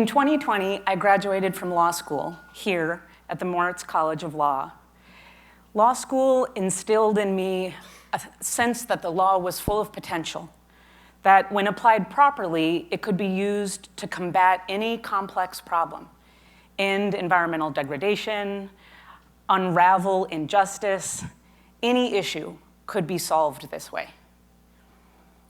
In 2020, I graduated from law school here at the Moritz College of Law. Law school instilled in me a sense that the law was full of potential, that when applied properly, it could be used to combat any complex problem, end environmental degradation, unravel injustice. Any issue could be solved this way.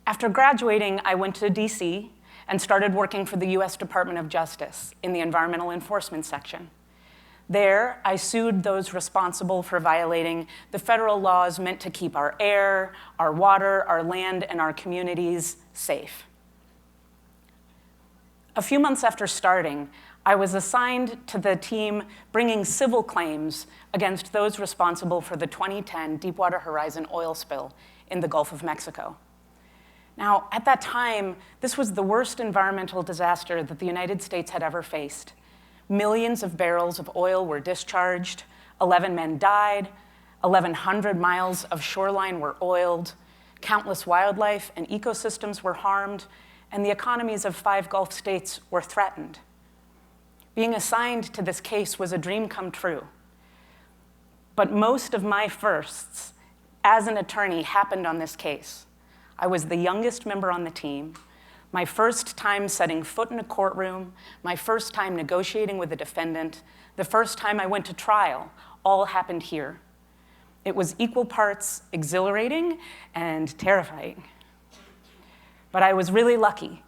After graduating, I went to DC and started working for the US Department of Justice in the Environmental Enforcement section. There, I sued those responsible for violating the federal laws meant to keep our air, our water, our land, and our communities safe. A few months after starting, I was assigned to the team bringing civil claims against those responsible for the 2010 Deepwater Horizon oil spill in the Gulf of Mexico. Now, at that time, this was the worst environmental disaster that the United States had ever faced. Millions of barrels of oil were discharged, 11 men died, 1,100 miles of shoreline were oiled, countless wildlife and ecosystems were harmed, and the economies of 5 Gulf states were threatened. Being assigned to this case was a dream come true. But most of my firsts as an attorney happened on this case. I was the youngest member on the team. My first time setting foot in a courtroom, my first time negotiating with a defendant, the first time I went to trial, all happened here. It was equal parts exhilarating and terrifying. But I was really lucky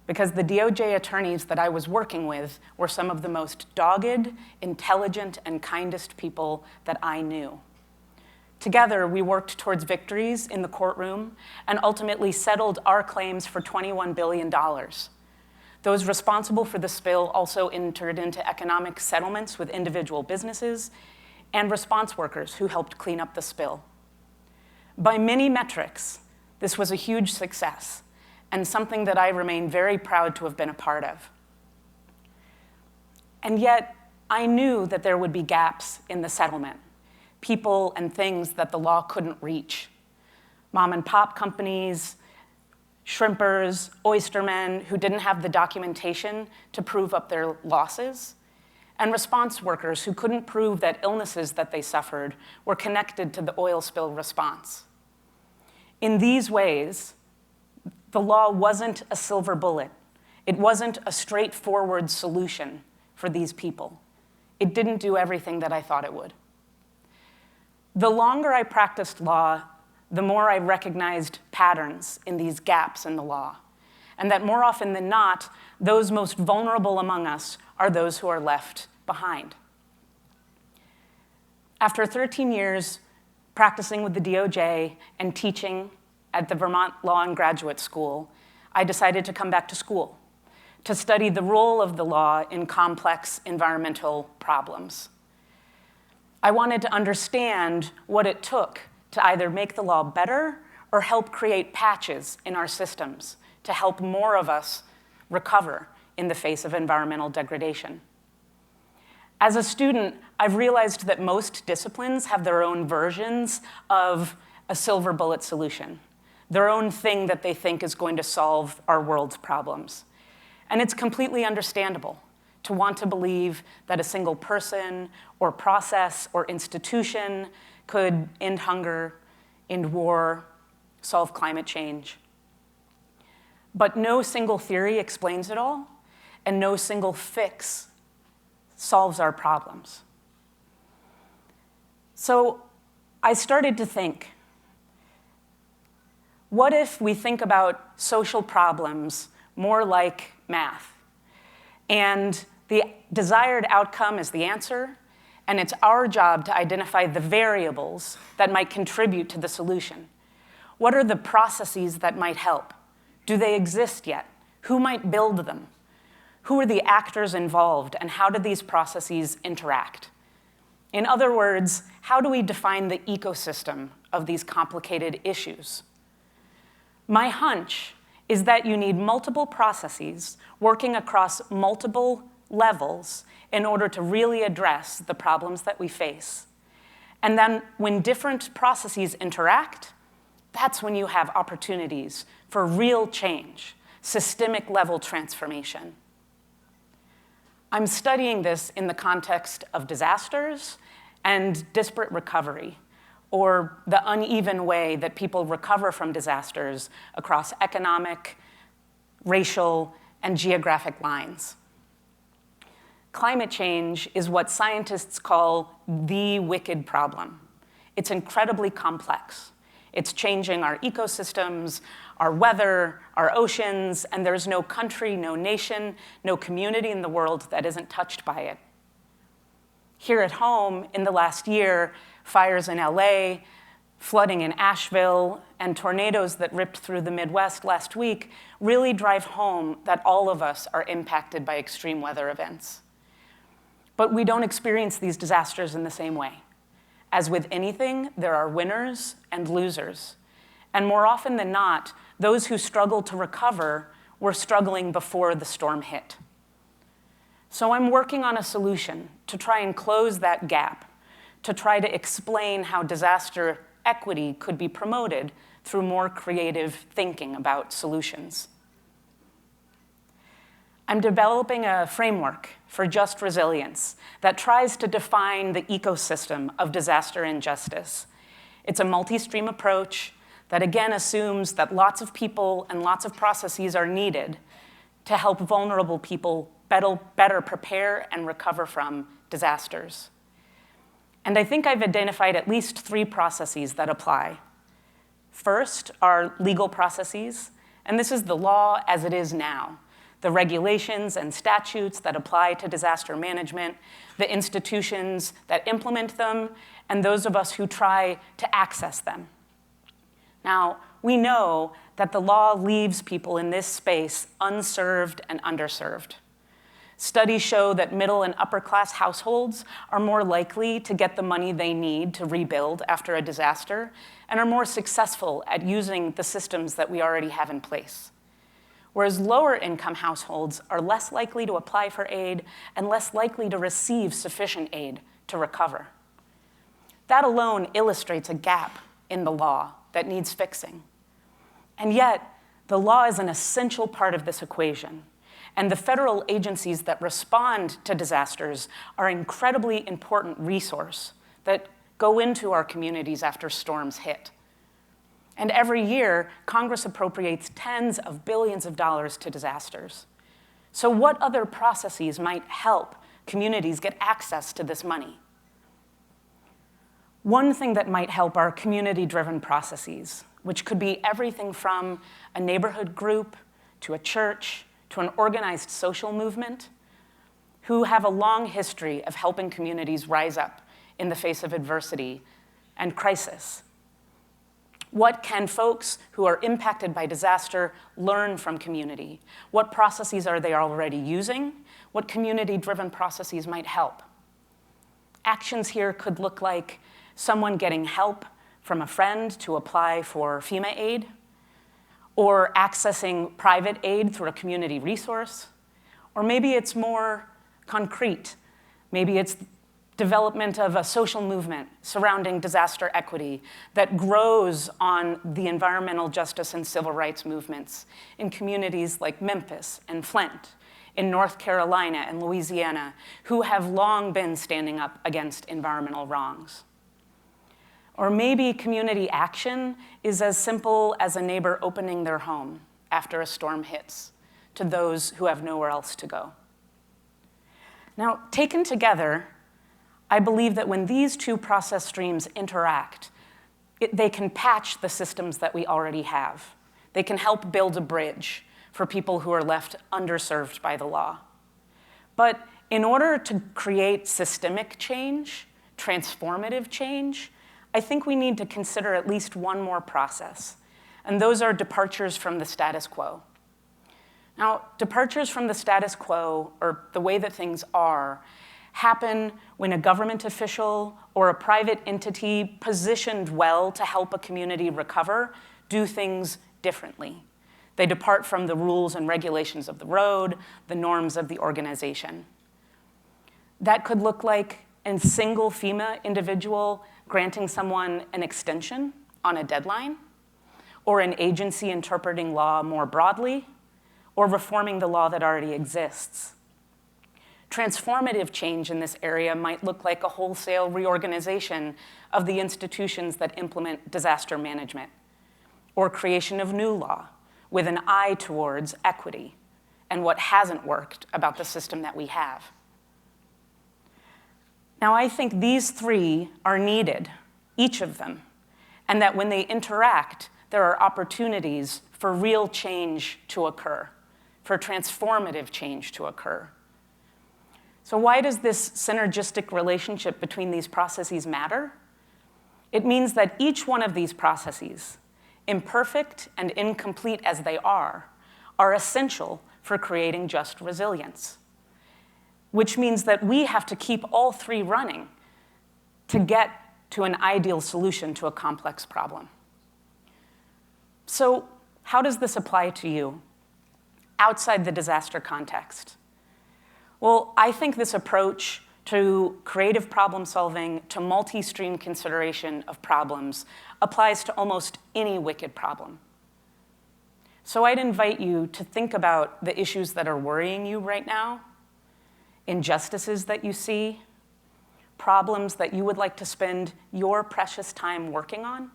because the DOJ attorneys that I was working with were some of the most dogged, intelligent, and kindest people that I knew. Together, we worked towards victories in the courtroom and ultimately settled our claims for $21 billion. Those responsible for the spill also entered into economic settlements with individual businesses and response workers who helped clean up the spill. By many metrics, this was a huge success and something that I remain very proud to have been a part of. And yet, I knew that there would be gaps in the settlement, people and things that the law couldn't reach. Mom and pop companies, shrimpers, oystermen who didn't have the documentation to prove up their losses, and response workers who couldn't prove that illnesses that they suffered were connected to the oil spill response. In these ways, the law wasn't a silver bullet. It wasn't a straightforward solution for these people. It didn't do everything that I thought it would. The longer I practiced law, the more I recognized patterns in these gaps in the law, and that more often than not, those most vulnerable among us are those who are left behind. After 13 years practicing with the DOJ and teaching at the Vermont Law and Graduate School, I decided to come back to school to study the role of the law in complex environmental problems. I wanted to understand what it took to either make the law better or help create patches in our systems to help more of us recover in the face of environmental degradation. As a student, I've realized that most disciplines have their own versions of a silver bullet solution, their own thing that they think is going to solve our world's problems. And it's completely understandable to want to believe that a single person or process or institution could end hunger, end war, solve climate change. But no single theory explains it all, and no single fix solves our problems. So I started to think, what if we think about social problems more like math? And the desired outcome is the answer, and it's our job to identify the variables that might contribute to the solution. What are the processes that might help? Do they exist yet? Who might build them? Who are the actors involved, and how do these processes interact? In other words, how do we define the ecosystem of these complicated issues? My hunch is that you need multiple processes working across multiple levels in order to really address the problems that we face. And then when different processes interact, that's when you have opportunities for real change, systemic level transformation. I'm studying this in the context of disasters and disparate recovery, or the uneven way that people recover from disasters across economic, racial, and geographic lines. Climate change is what scientists call the wicked problem. It's incredibly complex. It's changing our ecosystems, our weather, our oceans, and there's no country, no nation, no community in the world that isn't touched by it. Here at home, in the last year, fires in LA, flooding in Asheville, and tornadoes that ripped through the Midwest last week really drive home that all of us are impacted by extreme weather events. But we don't experience these disasters in the same way. As with anything, there are winners and losers. And more often than not, those who struggle to recover were struggling before the storm hit. So I'm working on a solution to try and close that gap, to try to explain how disaster equity could be promoted through more creative thinking about solutions. I'm developing a framework for just resilience that tries to define the ecosystem of disaster and justice. It's a multi-stream approach that again assumes that lots of people and lots of processes are needed to help vulnerable people better prepare and recover from disasters. And I think I've identified at least 3 processes that apply. First are legal processes, and this is the law as it is now, the regulations and statutes that apply to disaster management, the institutions that implement them, and those of us who try to access them. Now, we know that the law leaves people in this space unserved and underserved. Studies show that middle and upper class households are more likely to get the money they need to rebuild after a disaster and are more successful at using the systems that we already have in place. Whereas lower income households are less likely to apply for aid and less likely to receive sufficient aid to recover. That alone illustrates a gap in the law that needs fixing. And yet, the law is an essential part of this equation. And the federal agencies that respond to disasters are an incredibly important resource that go into our communities after storms hit. And every year, Congress appropriates tens of billions of dollars to disasters. So what other processes might help communities get access to this money? One thing that might help are community-driven processes, which could be everything from a neighborhood group to a church to an organized social movement, who have a long history of helping communities rise up in the face of adversity and crisis. What can folks who are impacted by disaster learn from community? What processes are they already using? What community-driven processes might help? Actions here could look like someone getting help from a friend to apply for FEMA aid, or accessing private aid through a community resource, or maybe it's more concrete. Maybe it's development of a social movement surrounding disaster equity that grows on the environmental justice and civil rights movements in communities like Memphis and Flint, in North Carolina and Louisiana, who have long been standing up against environmental wrongs. Or maybe community action is as simple as a neighbor opening their home after a storm hits to those who have nowhere else to go. Now, taken together, I believe that when these 2 process streams interact, they can patch the systems that we already have. They can help build a bridge for people who are left underserved by the law. But in order to create systemic change, transformative change, I think we need to consider at least one more process, and those are departures from the status quo. Now, departures from the status quo, or the way that things are, happen when a government official or a private entity positioned well to help a community recover do things differently. They depart from the rules and regulations of the road, the norms of the organization. That could look like a single FEMA individual granting someone an extension on a deadline, or an agency interpreting law more broadly, or reforming the law that already exists. Transformative change in this area might look like a wholesale reorganization of the institutions that implement disaster management, or creation of new law with an eye towards equity and what hasn't worked about the system that we have. Now, I think these three are needed, each of them, and that when they interact, there are opportunities for real change to occur, for transformative change to occur. So why does this synergistic relationship between these processes matter? It means that each one of these processes, imperfect and incomplete as they are essential for creating just resilience, which means that we have to keep all three running to get to an ideal solution to a complex problem. So how does this apply to you outside the disaster context? Well, I think this approach to creative problem solving, to multi-stream consideration of problems, applies to almost any wicked problem. So I'd invite you to think about the issues that are worrying you right now, injustices that you see, problems that you would like to spend your precious time working on.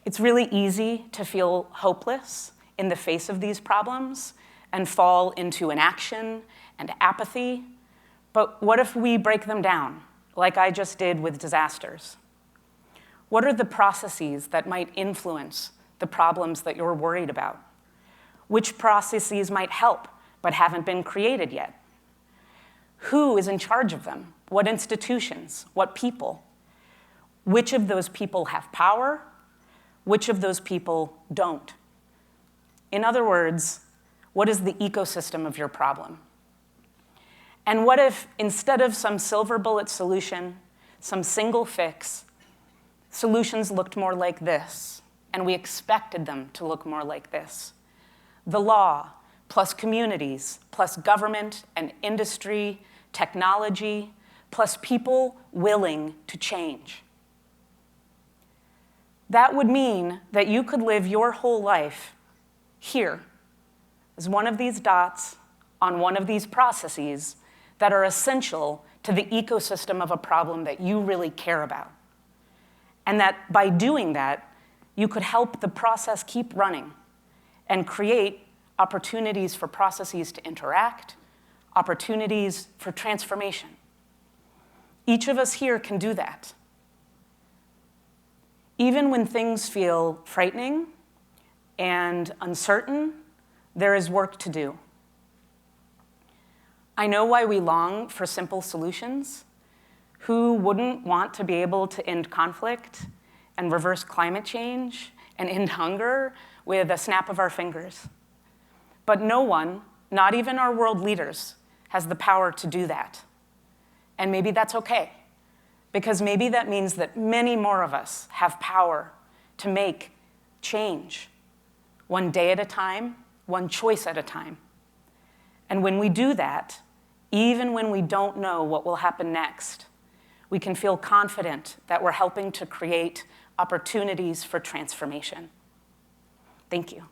It's really easy to feel hopeless in the face of these problems and fall into inaction and apathy. But what if we break them down, like I just did with disasters? What are the processes that might influence the problems that you're worried about? Which processes might help but haven't been created yet? Who is in charge of them? What institutions? What people? Which of those people have power? Which of those people don't? In other words, what is the ecosystem of your problem? And what if, instead of some silver bullet solution, some single fix, solutions looked more like this, and we expected them to look more like this? The law, plus communities, plus government and industry, technology, plus people willing to change. That would mean that you could live your whole life here as one of these dots on one of these processes that are essential to the ecosystem of a problem that you really care about. And that by doing that, you could help the process keep running and create opportunities for processes to interact, opportunities for transformation. Each of us here can do that. Even when things feel frightening and uncertain, there is work to do. I know why we long for simple solutions. Who wouldn't want to be able to end conflict and reverse climate change and end hunger with a snap of our fingers? But no one, not even our world leaders, has the power to do that. And maybe that's okay, because maybe that means that many more of us have power to make change, one day at a time, one choice at a time. And when we do that, even when we don't know what will happen next, we can feel confident that we're helping to create opportunities for transformation. Thank you.